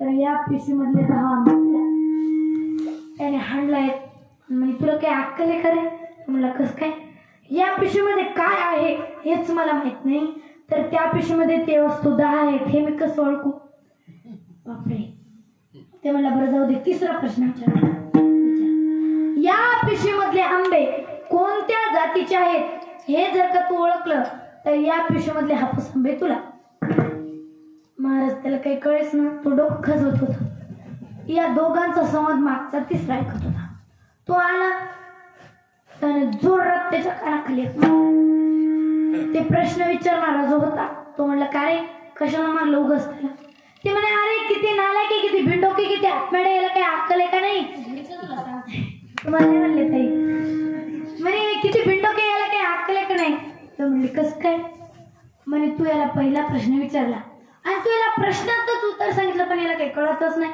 तर या पिशवीमधले 10 आंबे त्याने हाणलाय. म्हणजे तुला काय अक्कल आहे खरे? म्हणला कसं काय? या पिशवीमध्ये काय आहे हेच मला माहित नाही, तर त्या पिशवीमध्ये ते वस्तू 10 आहेत हे मी कसं ओळखू? बापरे. ते मला बरं जाऊ दे, तिसरा प्रश्न विचार. या पिशवीमधले आंबे कोणत्या जातीचे आहेत हे जर का तू ओळखलं तर या पिशवीमधले हापूस आंबे तुला. महाराज त्याला काही कळेच ना, तो डोकं खजवत होता. या दोघांचा संवाद मागचा तिसरा ऐकत होता. तो आला त्याने जोरात त्याच्या कानाखाली ते प्रश्न विचारणारा जो होता तो म्हणला, का रे कशाला मारलं उगाच त्याला? ते म्हणे, अरे किती नालायक, किती भिंडोके, किती आत्मेडे, याला काही अक्कल आहे का नाही? तुम्हाला म्हणले ताई म्हणे किती भिंडोके, याला काही अक्कल आहे का नाही? तर म्हणले कसं काय? म्हणे तू याला पहिला प्रश्न विचारला आणि तू याला प्रश्नातच उत्तर सांगितलं पण याला काही कळतच नाही.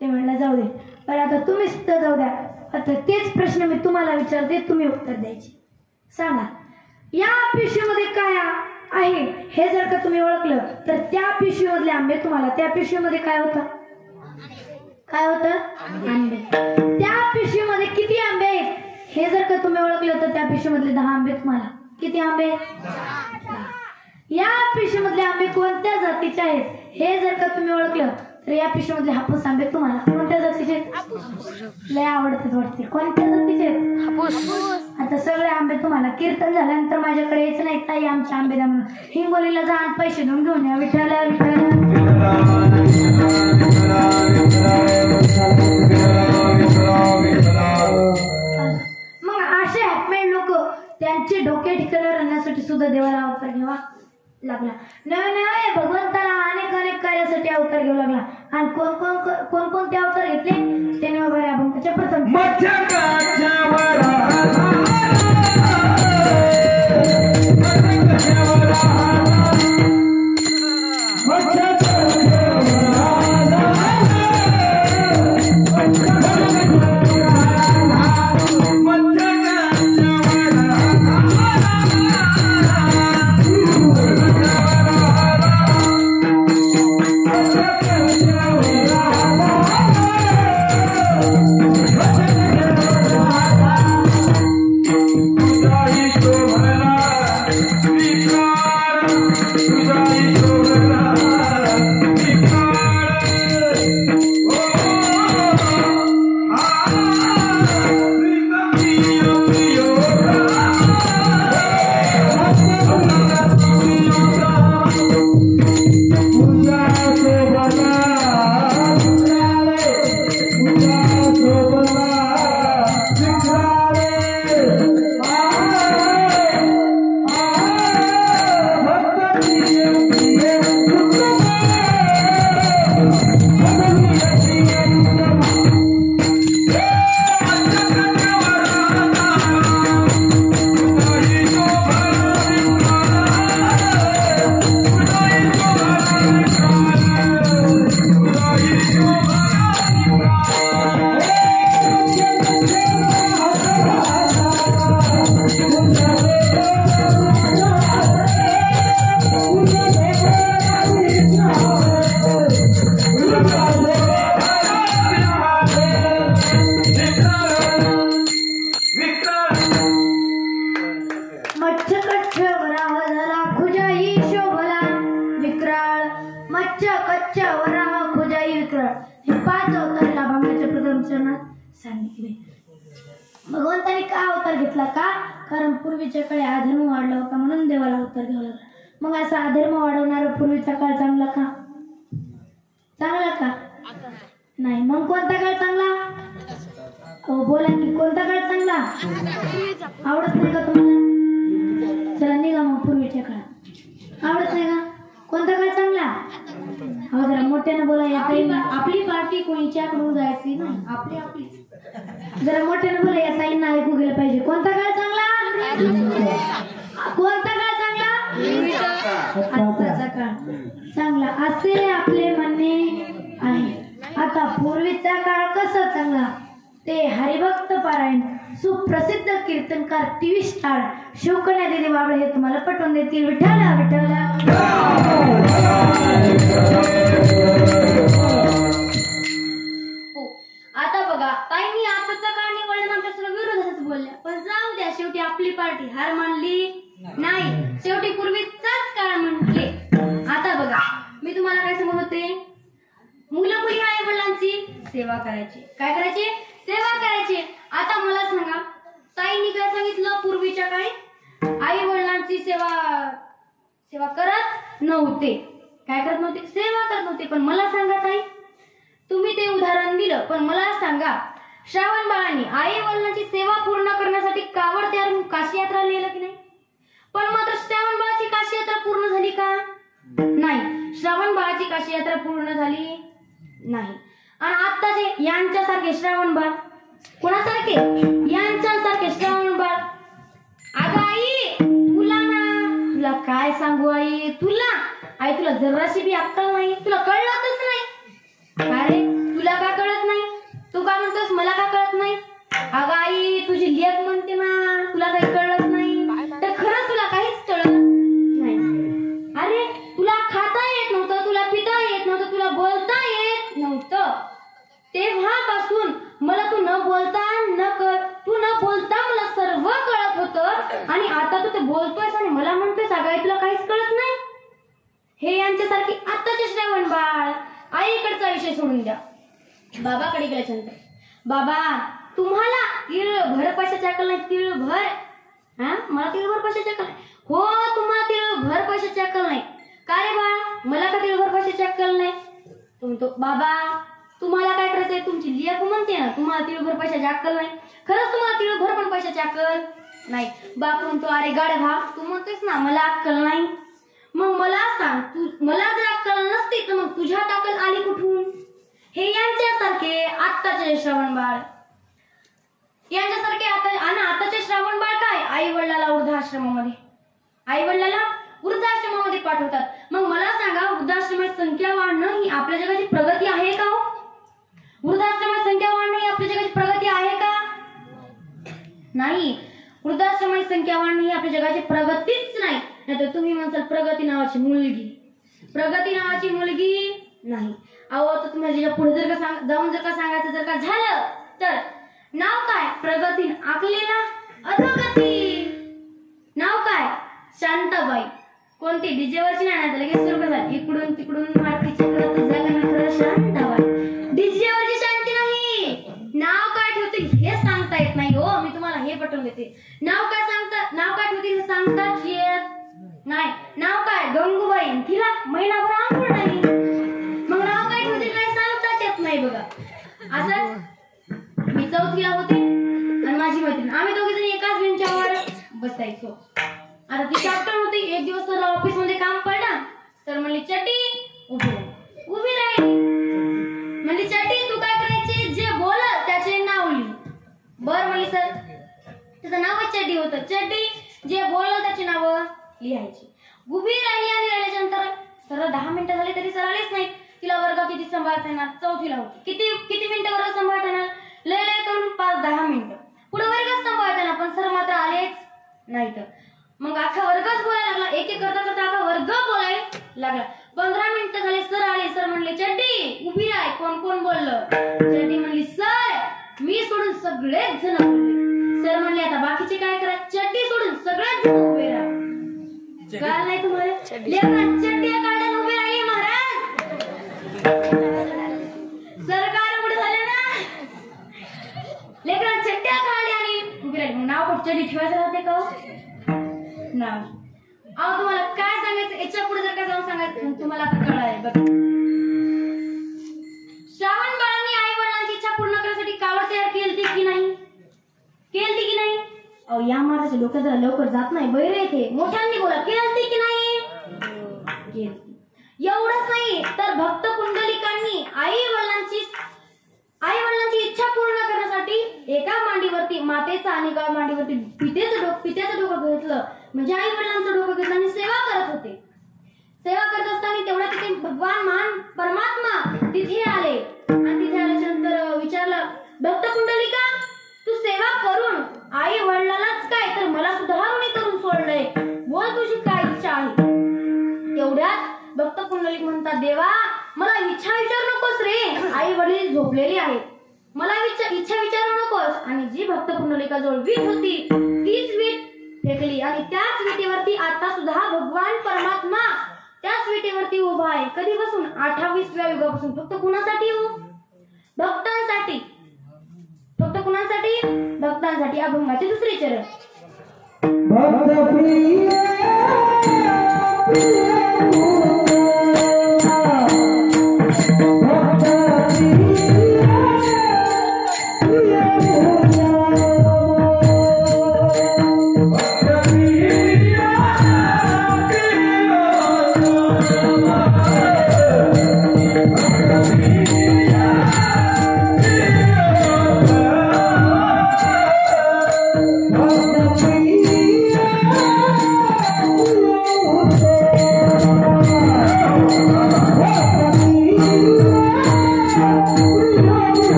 ते म्हणलं जाऊ दे, पण आता तुम्ही सुद्धा जाऊ द्या. आता तेच प्रश्न मी तुम्हाला विचारते, तुम्ही उत्तर द्यायचे. सांगा या पिशवीमध्ये काय आहे हे जर का तुम्ही ओळखलं तर त्या पिशवीमधले आंबे तुम्हाला. त्या पिशवीमध्ये काय होतं? काय होतं? आंबे. त्या पिशवीमध्ये किती आंबे आहेत हे जर का तुम्ही ओळखलं तर त्या पिशवीमधले 10 आंबे तुम्हाला. किती आंबे? या पिशवीमधले आंबे कोणत्या जातीचे आहेत हे जर का तुम्ही ओळखलं तर या पिशवीमधले हापूस आंबे तुम्हाला. कोणत्या जातीचे? लय आवडतात वाटते. कोणत्या जातीचे? हापूस. आता सगळे आंबे तुम्हाला. कीर्तन झाल्यानंतर माझ्याकडे यायचं नाही, ताई आमचे आंबे द्या म्हणून. हिंगोलीला जा आणि पैसे देऊन घेऊन या. विठ्ठला विठ्ठला. मग असे हॅपमेड लोक त्यांचे डोके ठिकाणी राहण्यासाठी सुद्धा देवाला अवतार घ्यावा लागला. नव्हे भगवंताला अनेक अनेक कार्यासाठी अवतार घ्यावा लागला. आणि कोणकोणते अवतार घेतले त्याने वगैरे अभंगाच्या प्रथम भगवंताने का अवतार घेतला? का? कारण पूर्वीच्या काळी अधर्म वाढला होता म्हणून देवाला अवतार घ्यावा लागला. मग असा अधर्म वाढवणारा पूर्वीचा काळ चांगला का? चांगला का? नाही. मग कोणता काळ चांगला? हो बोला की, कोणता काळ चांगला? आवडत नाही का तुम्हाला? चला निघा मग. पूर्वीच्या काळात आवडत नाही का? कोणता काळ चांगला? हो जरा मोठ्यानं बोला. या ताई आपली पार्टी कोणीच्याकडून जायची ना, आपली आपली. जरा मोठ्यानं बोला, या ताईंना ऐकू गेलं पाहिजे. कोणता काळ चांगला? कोणता काळ चांगला? आत्ताचा काळ चांगला असे आपले म्हणणे आहे. आता पूर्वीचा काळ कसा चांगला ते हरिभक्त पारायण सुप्रसिद्ध कीर्तनकार टीव्ही स्टार शिवकन्या दिदी बाबळे हे तुम्हाला पटवून देतील. विठ्ठला विठ्ठला. मुलं मुली आई वडिलांची सेवा करायची. काय करायची? सेवा करायची. आता मला सांगा, ताईंनी काय सांगितलं? पूर्वीच्या काळी आई वडिलांची सेवा करत नव्हते. काय करत नव्हते? सेवा करत नव्हते. पण मला सांगा ताई, तुम्ही ते उदाहरण दिलं, पण मला सांगा, श्रावण बाळांनी आई वडिलांची सेवा पूर्ण करण्यासाठी कावड तयार करून काशी यात्रा लिहिलं की नाही? पण मात्र श्रावण बाळाची काशी यात्रा पूर्ण झाली का? नाही. श्रावण बाळाची काशी यात्रा पूर्ण झाली नाही. आणि आत्ताचे यांच्यासारखे श्रावण बाळ, कोणासारखे? यांच्यासारखे श्रावण बाळ. अगं आई, तुला काय सांगू आई, तुला जराशी बी अक्कल नाही, तुला कळलंच नाही. अरे तुला का कळत नाही? तू काय म्हणतोस मला का कळत नाही? अगं आई, तुझी लेक म्हणते ना तुला काही कळत नाही, तर खरंच तुला काहीच कळत नाही. अरे तुला खाता येत नव्हतं, तुला पिता येत नव्हतं, तुला बोलता येत नव्हतं. तेव्हापासून मला तू न बोलता मला सर्व कळत होतं, आणि आता तू ते बोलतोयस आणि मला म्हणतोयस अगं आई तुला काहीच कळत नाही. हे यांच्यासारखी आत्ताचे श्रावण बाळ. आईकडचा विषय सोडून द्या, बाबाकडे गेल्याच्यानंतर, बाबा तुम्हाला तिळभर पैशाची अक्कल नाही? तिळभर? मला तिळभर पैशाची अक्कल नाही? हो, तुम्हाला तिळभर पैशाची अक्कल नाही. का रे बाळा, मला का तिळभर पैशाची अक्कल नाही? तो बाबा तुम्हाला काय करायचंय? तुमची लेक म्हणते ना तुम्हाला तिळभर पैशाची अक्कल नाही. खरंच तुम्हाला तिळभर पण पैशाची अक्कल नाही. बाप म्हणतो अरे गाढवा, तू म्हणतोस ना मला अक्कल नाही, मग मला सांग, मला जर अक्कल नसती तर मग तुझ्यात अक्कल आली कुठून? हे यांच्यासारखे आत्ताचे श्रावण बाळ, यांच्यासारखे आताचे श्रावण बाळ काय? आई वडिलाला वृद्धाश्रमामध्ये पाठवतात. मग मला सांगा, वृद्धाश्रमाची संख्या वाढणं ही आपल्या जगाची प्रगती आहे का? वृद्धाश्रमाची संख्या वाढणं ही आपल्या जगाची प्रगती आहे का? नाही. वृद्धाश्रमाची संख्या वाढणं ही आपल्या जगाची प्रगतीच नाही. नाहीतर तुम्ही म्हणसाल प्रगती नावाची मुलगी नाही. अहो, तर तुम्ही पुढे जर का जाऊन सांगायचं जर का झालं तर नाव काय? प्रगती. आखलेला अधोगती. नाव काय? शांताबाई. कोणती? डीजेवरची नाही, तर लगेच सुरू झाली इकडून तिकडून मारतीची करत जागा शांताबाई. डीजेवरची शांती नाही. नाव काय ठेवतील हे सांगता येत नाही. हो, मी तुम्हाला हे पटवून देते. नाव काय ठेवतील हे सांगताच येत नाही. नाव काय? गंगूबाई. तिला महिनाभर आंघोळ नाही. मग नाव काय ठेवतील काही सांगताच येत नाही. बघा, असंच मी 4थीला होते आणि माझी मैत्रीण, आम्ही दोघे जण एकाच बेंचावर बसायचो. आता ती कॅप्टन होती. एक दिवस सर ऑफिस मध्ये काम पडलं, तर म्हणली चटी उभी राहिली. म्हणली चटी तू काय करायची? जे बोलल त्याचे नाव लिही. बर म्हणली सर, त्याचं नावच चटी होतं. चटी जे बोलल त्याची नाव लिहायची. उभी राहिली आणि राहिल्याच्यानंतर सर 10 मिनिटं झाली तरी सर आलेच नाही. तिला वर्ग किती सांभाळता येणार? 4थीला होती. किती मिनिटं वर्ग सांभाळता येणार? लय करून 5-10 मिनिटं पुढे वर्गच सांभाळता येणार, पण सर मात्र आलेच नाही. तर मग अख्खा वर्गच बोलायला लागला. एक करता अख्खा वर्ग बोलायला लागला. 15 मिनिटं झाले, सर आले. सर म्हणले चड्डी उभी राह. कोण बोललं? चड्डी म्हणली सर मी सोडून सगळेच जण बोलले. सर म्हणले आता बाकीचे काय करा? चड्डी सोडून सगळेच जण उभे राहा. कळलं नाही तुम्हाला? चड्ड्या काढायला उभे राहिले महाराज. सरकार पुढे झाले ना, लेकरांना चड्ड्या काढल्या आणि उभे राहिले. नाव कुठं चड्डी ठेवायचं राहते का? नाव. अहो, तुम्हाला काय सांगायचं याच्या पुढे जर का जाऊन सांगायचं तुम्हाला आता कळालंय. बघ, श्रावण बाळांनी आई वडिलांची इच्छा पूर्ण करण्यासाठी कावड तयार केली की नाही? अहो, या महाराज लोक जरा लवकर जात नाही. बैरे येते मोठ्यांनी बोला. केलती की नाही? एवढंच नाही तर भक्त पुंडलिकांनी आई वडिलांची इच्छा पूर्ण करण्यासाठी एका मांडीवरती मातेचा आणि एका मांडीवरती पित्याचं डोकं घेतलं. म्हणजे आई वडिलांचं डोकं घेतलं आणि सेवा करत होते. सेवा करत असताना तेवढ्या तिथे भगवान महान परमात्मा तिथे आले. आणि तिथे आल्याच्या नंतर विचारलं, भक्त पुंडलिका तू सेवा करून आई वडिलांनाच काय तर मला सुद्धा करून सोडलंय. बोल तुझी काय इच्छा आहे? तेवढ्यात भक्त पुंडलिक म्हणतात, देवा मला इच्छा विचारू नकोस रे. आई वडील झोपलेली आहेत, मला इच्छा विचारू नकोस. आणि जी भक्त पुंडलिकाजवळ वीट होती तीच वीट फेकली आणि त्याच विटेवरती आता सुद्धा भगवान परमात्मा त्याच विटेवरती उभा आहे. कधीपासून? 28व्या युगापासून. फक्त कुणासाठी हो? भक्तांसाठी. फक्त कुणासाठी? भक्तांसाठी. अभंगाचे दुसरे चरण. भक्त प्रिय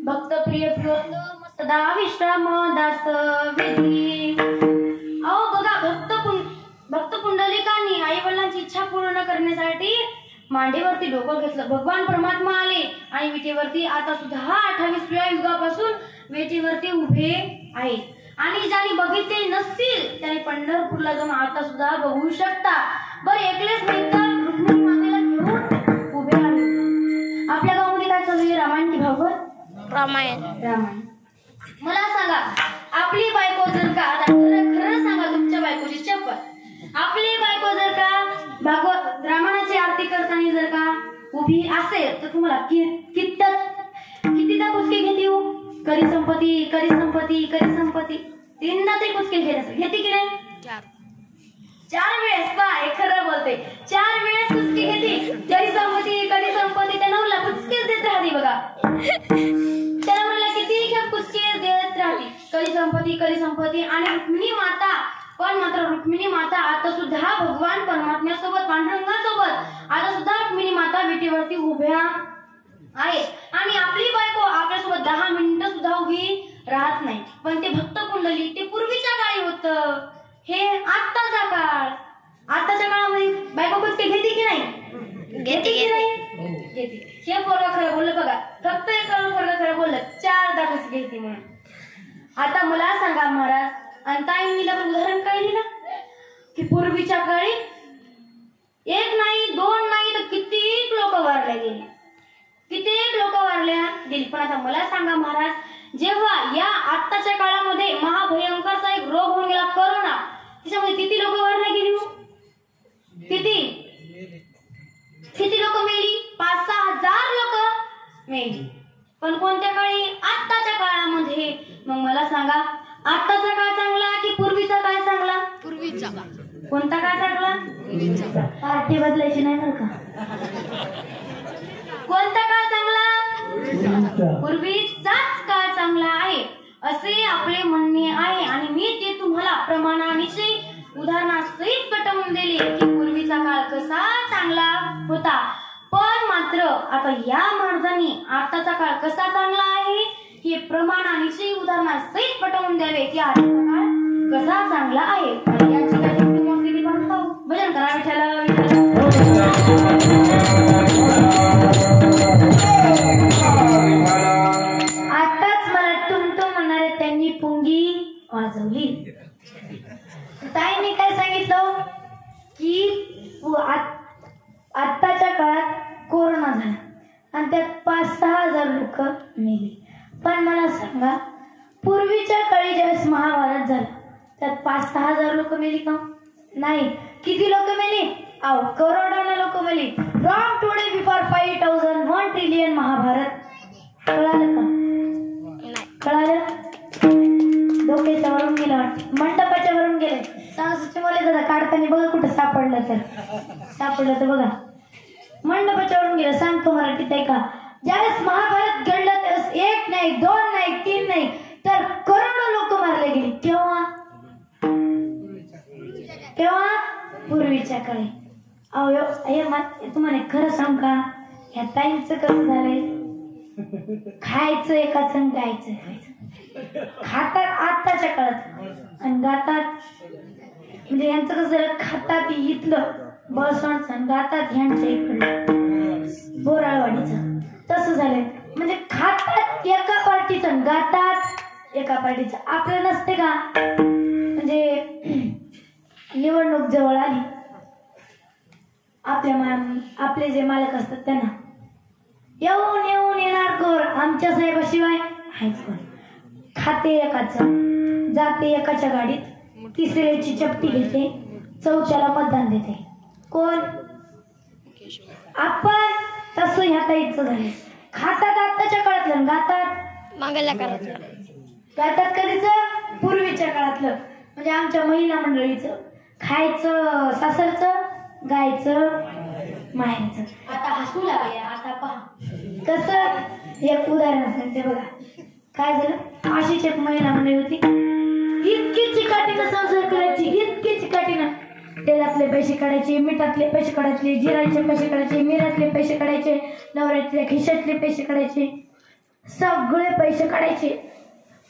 भक्तप्रिय प्रियोत्तम सदा विश्राम दास विधी. अहो बघा, भक्त पुंडलिकांनी आई वडिलांची इच्छा पूर्ण करण्यासाठी मांडीवरती डोकं घेतलं. भगवान परमात्मा आले आणि विटेवरती आता सुद्धा 28व्या युगापासून विटेवरती उभे आहेत. आणि ज्यांनी बघितले नसतील त्यांनी पंढरपूरला जाऊन आता सुद्धा बघू शकता. बरं, एकलेच मिनिटं रुक्मिणी मातेला घेऊन उभे आहे. आपल्या गावामध्ये काय चालू आहे? रामायण की भागवत? रामायण. मला सांगा, आपली बायको जर का, आता खरं सांगा, तुमच्या बायकोची चप्पल, आपली बायको जर का भागवत रामायणाची आरती करताना जर का उभी असेल तर तुम्हाला कितीदा कुचके घेते हो? करी संपत्ती, करी संपत्ती, करी संपत्ती, 3दा ते कुचके घेत असेल. घेते की नाही? 4 वेळेस. पा हे खरं बोलते. 4 वेळेस कुचके घेते. करी संपत्ती त्या नवला कुचकेच देत राहते. बघा, त्या नवऱ्याला किती खेप कुचके देत राहते. करी संपत्ती. आणि रुक्मिणी माता, पण मात्र रुक्मिणी माता आता सुद्धा भगवान परमात्म्यासोबत, पांडुरंगासोबत आता सुद्धा रुक्मिणी माता विटेवरती उभ्या आहे. आणि आपली बायको आपल्यासोबत 10 मिनिटं सुद्धा उभी राहत नाही. पण ते भक्त पुंडलिक ते पूर्वीच्या काळी होतं, हे आत्ताचा काळ. आताच्या काळामध्ये बायको कुचके घेते की नाही? घेते की नाही? घेते. हे पोरगा खरं बोललं बघा. फक्त एक पोरगा खरं बोललं, 4दा कुचके घेते म्हणून. आता मला सांगा महाराज, आणि ताईंनी उदाहरण काय दिलं की पूर्वीच्या काळी 1 नाही 2 नाही तर कित्येक लोक वारले गेले, कित्येक लोक वारल्या गेली. पण आता मला सांगा महाराज, जेव्हा या आत्ताच्या काळामध्ये महाभयंकरचा एक रोग होऊन गेला, करोना, त्याच्यामध्ये किती लोक वारले गेली? किती लोक मेली? 5-6 हजार लोक मेली. पण कोणत्या काळी? आत्ताच्या काळामध्ये. मग मला सांगा, आत्ताचा काळ चांगला की पूर्वीचा काळ चांगला? पूर्वीचा. कोणता काळ चांगला? पूर्वीचा. पार्टी बदलायची नाही बरं का. कोणता काळ चांगला? पूर्वीचाच काळ चांगला आहे. असे आपले म्हणणे आहे आणि मी ते तुम्हाला प्रमाणाविषयी उदाहरणासहित पटवून दिले की पूर्वीचा काळ कसा चांगला होता, पण मात्र आता या माणसाने आताचा काळ कसा चांगला आहे हे प्रमाणाविषयी उदाहरणासहित पटवून द्यावे की आताचा काळ कसा चांगला आहे. आणि याची काही किंमत पाहू. भजन करा विठ्ठल. आताच मला टुमटुम म्हणणारे त्यांनी पुंगी वाजवली. ताईंनी काय सांगितलं की आत्ताच्या काळात कोरोना झाला आणि त्यात 5-6 हजार लोक मेली. पण मला सांगा, पूर्वीच्या काळी ज्यावेळेस महाभारत झालं त्यात 5-6 हजार लोक मेली का? नाही. किती लोक मेली? करोडाने लोक मेली. From today before 5000 1 trillion Mahabharat. कळालं का? कळालं? डोक्याच्या वरून गेलं वाटतं, मंडपाच्या वरून गेले. सासूचे मुले दादा काढताना बघा कुठं सापडलं तर बघा, मंडपाच्या वरून गेलं. सांगतो मराठीत आहे का? ज्यावेळेस महाभारत घडलं त्यावेळेस 1 नाही 2 नाही 3 नाही तर करोडो लोक मारले गेले. केव्हा? पूर्वीच्या काळी. तुम्हाला खरं सांग का, ह्या ताईंचं कसं झालंय, खायचं एकाच आणि गायचं खातात आत्ताच्या काळात आणि गातात. म्हणजे यांचं कसं झालं, खातात इथलं बळसोंडचं आणि गातात ह्यांच्या इकडलं बोराळवाडीचं. तसं झालंय. म्हणजे खातात एका पार्टीचं आणि गातात एका पार्टीचं. आपलं नसते का? म्हणजे निवडणूक जवळ आली, आपले जे मालक असतात त्यांना येऊन येणार कोर आमच्या साहेबाशिवाय हायच कोण. खाते एकाचं, जाते एकाच्या गाडीत, तिसऱ्याची चपटी घेते, चौथ्याला मतदान देते. कोण? आपण. तसं ह्या ताईचं झालं. खातात आत्ताच्या काळातलं, गातात मागायला करायचं. गातात कधीच? पूर्वीच्या काळातलं. म्हणजे आमच्या महिला मंडळीचं खायचं सासरचं, गायचं माहेरचं. आता हसू लागले. आता पहा कसं. एक उदाहरण सांगते बघा. काय झालं, अशीच एक महिला मंडळी होती. इतकी चिकाटीनं संसार करायची, इतकी चिकाटीनं. तेलातले पैसे काढायचे, मिठातले पैसे काढायचे, जिराचे पैसे काढायचे, मिरातले पैसे काढायचे, नवऱ्यातल्या खिशातले पैसे काढायचे, सगळे पैसे काढायचे.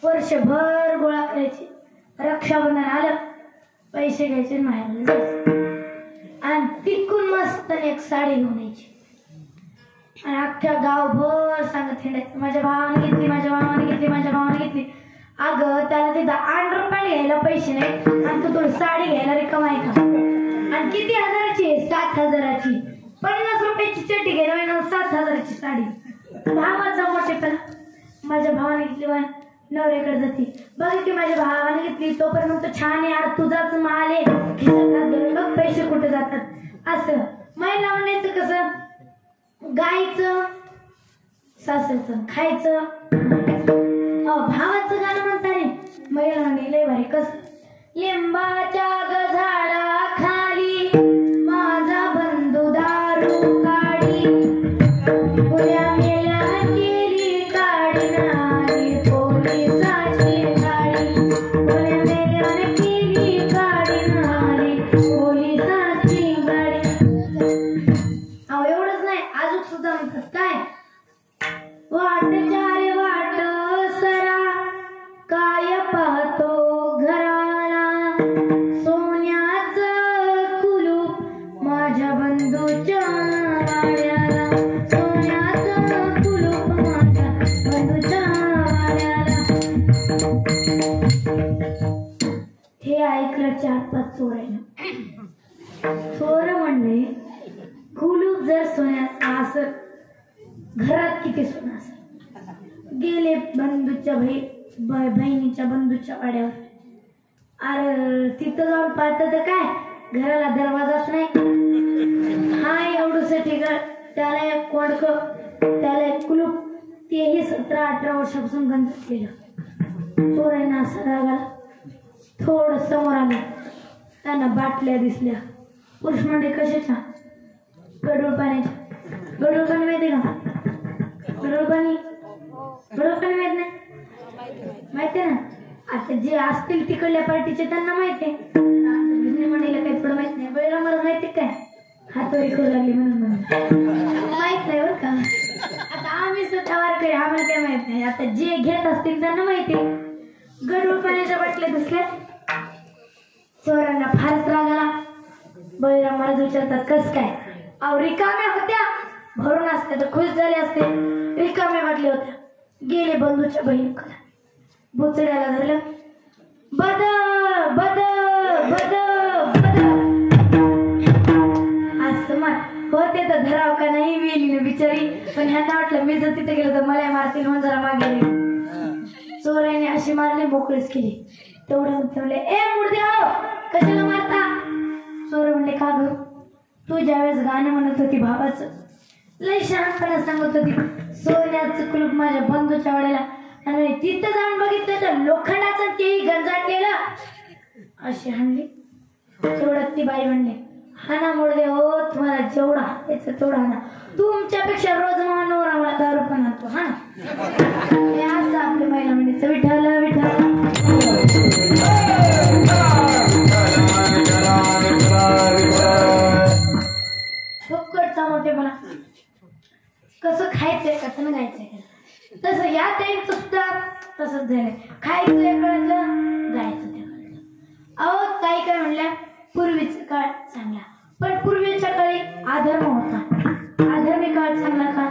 वर्षभर गोळा करायचे. रक्षाबंधन आलं, पैसे घ्यायचे, माहेर जायचे आणि तिकून मस्त एक साडी घेऊन यायची आणि अख्ख्या गावभर सांगत हिंडायचं, माझ्या भावाने घेतली, माझ्या भावाने घेतली, माझ्या भावाने घेतली. अगं त्याला तिथं अंडरपॅन्ट घ्यायला पैसे नाही आणि तू थोडी साडी घ्यायला रिकाम आहे का? आणि किती हजाराची? 7,000ची. 50 रुपयाची चड्डी घ्यायला 7,000ची साडी. भावाचा मोठेपणा. माझ्या भावाने घेतली, नवऱ्याकडे जाते, बघ की माझ्या भावाने घेतली, तोपर्यंत छान यार तुझाच माल आहे, खिशात बघ पैसे कुठे जातात. असं महिला म्हणायचं कसं, गायचं सासरचं, खायचं भावाचं गाणं म्हणताने महिला म्हणे लय भारी. कसं, लिंबाच्या झाडाखाली माझा बंधू दारू काढी, पुऱ्या मेल्या केली काढी नाही पोलिसाची गाडी, पुऱ्या मेल्या केली काढी नाही पोलिसाची गाडी. एवढंच नाही, अजून सुद्धा म्हणतात काय, वाट चारे वाट सरा काय पाहतो घराला, सोन्याचं कुलूप माझ्या बंधूच्या वाड्याला, सोन्याचं कुलूप माझ्या बंधूच्या वाड्याला. हे ऐकलं 4-5 चोरायला. चोर म्हणले कुलूप जर सोन्याचं असं घरात किती सोनं असेल. गेले बंधूच्या बहिणीच्या बंधूच्या वाड्यावर. अरे तिथं जाऊन पाहतं तर काय, घराला दरवाजाच नाही. हा एवढूसाठी घर, त्याला एक कोडक, त्याला एक कुलूप, तेही 17-18 वर्षापासून गंज केलं. चोरांना असा राग आला. थोडं समोर आलं, त्यांना बाटल्या दिसल्या. पुरुष म्हणजे कशाच्या? गडूळ पाण्याच्या. गडूळ पाणी माहिती का? गडूळ पाणी माहित नाही. माहितीये ना, आता जे असतील तिकडल्या पार्टीचे त्यांना माहितीये. म्हणेला काही थोडं माहित नाही. बळीराम मला माहिती काय हातोरी करू लागली म्हणून माहित नाही बरं का. आता आम्ही स्वतः वारकरी, आम्हाला काय माहित नाही. आता जे घेत असतील त्यांना माहिती. गडूळ पाण्याच्या बाटल्या दिसल्या, चोरांना फारच राग आला. बळीराम महाराज विचारतात कस काय. अहो रिकाम्या होत्या, भरून असत्या तर खुश झाले असते. रिकाम्या बाटल्या होत्या. गेले बंधूच्या बहिणीकडे, बुचड्याला धरलं. बद बद बद बद असं मार होते तर धराव का नाही वेली ना बिचारी. पण ह्यांना वाटलं मी जर तिथे गेलो तर मला मारतील म्हणून जरा मागे. चोराने अशी मारली, मोकळीच केली. तेवढे म्हणले ए मुर्द्या कशाला मारता. चोर म्हणले का ग, तू ज्यावेळेस गाणं म्हणत होती भावाचं, लय शहाणपणा सांगत होती, सोन्याचं कुलूप माझ्या बंधूच्या वाड्याला, आणि तिथं जाऊन बघितलं तर लोखंडाचं तेही गंजाटलेलं, अशी हाणली. तेवढ्यात ती बाई म्हणली हाना मुर्दे हो, तुम्हाला जेवढा हातायचं तेवढा हाना. तुमच्यापेक्षा रोज मानवर आम्हाला दारू पण आणतो हा. असं आपली महिला म्हणायचं विठ्ठल विठ्ठल. फुकटचा मोठेपणा. कसं खायचंय कसं न गायचंय, तसं या टाईमचं सुद्धा तसंच झालंय. खायचं कळलं, गायचं ते कळलं. अहो ताई काय म्हणल्या, पूर्वीचा काळ चांगला, पण पूर्वीच्या काळी अधर्म होता. अधर्मी काळ चांगला का,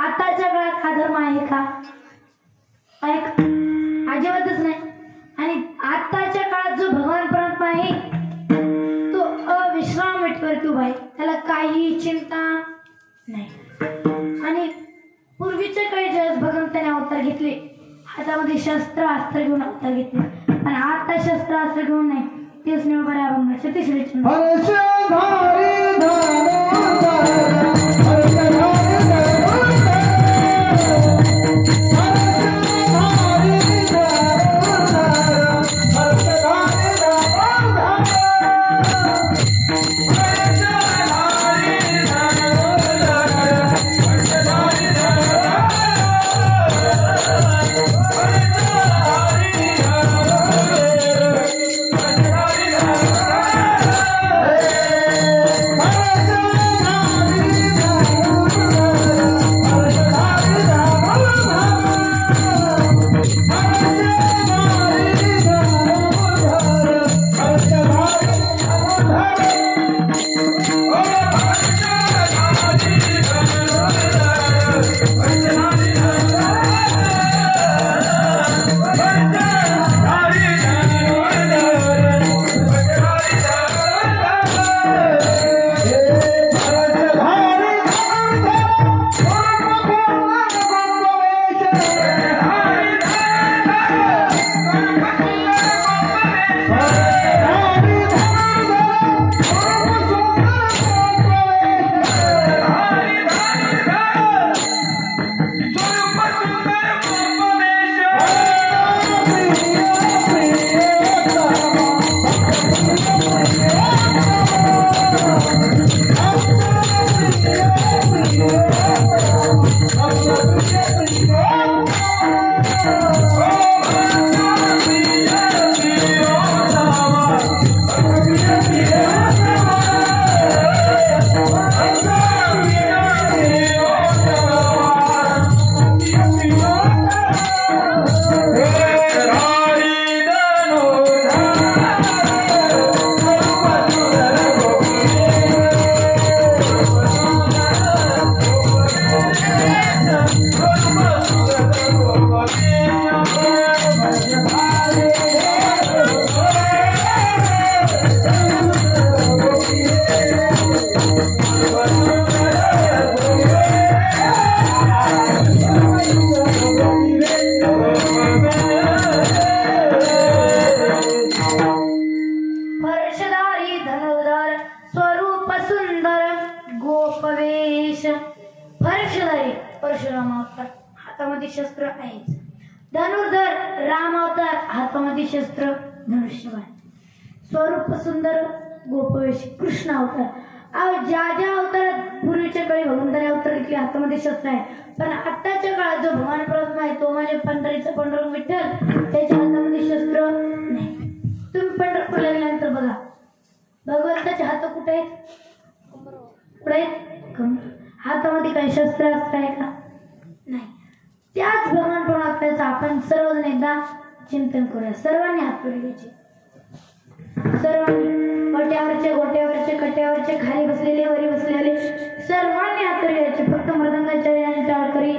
आताच्या काळात अधर्म आहे का, आहे का, अजिबातच नाही. आणि आताच्या काळात जो भगवान परमात्मा आहे तो अविश्राम विठवरती उभा आहे, त्याला काही चिंता नाही. आणि पूर्वीच्या काळी ज्यावेळेस भगवंताने अवतार घेतले, हातामध्ये शस्त्र अस्त्र घेऊन अवतार घेतले, आणि आता शस्त्र अस्त्र घेऊन नाही. तेच निवडा अभंगाचे तिसरे परशुराम अवतार, हातामध्ये शस्त्र आहेच. धनुर्धर राम अवतार, हातामध्ये शस्त्र धनुष्यबाण. स्वरूप सुंदर गोपवेश कृष्ण अवतार, ज्या ज्या अवतारात पूर्वीच्या काळी भगवंताने अवतार घेतले हातामध्ये शस्त्र आहे, पण आताच्या काळात जो भगवान परमात्मा आहे तो म्हणजे पंढरीचा पांडुरंग विठ्ठल, त्याच्या हातामध्ये शस्त्र नाही. तुम्ही पंढरपूरला गेल्यानंतर बघा भगवंताचे हात कुठे आहेत? कुठे आहेत? हातामध्ये काही शस्त्र अस्त्र आहे का? नाही. त्याच भगवान परमात्म्याचं आपण सर्वजण एकदा चिंतन करूया. सर्वांनी हात पुढे घ्यायचे, सर्वांनी गोट्यावरचे गोट्यावरचे कट्यावरचे खाली बसलेले वरी बसलेले सर्वांनी हात पुढे घ्यायचे. फक्त मृदंगाचार्य आणि टाळकरी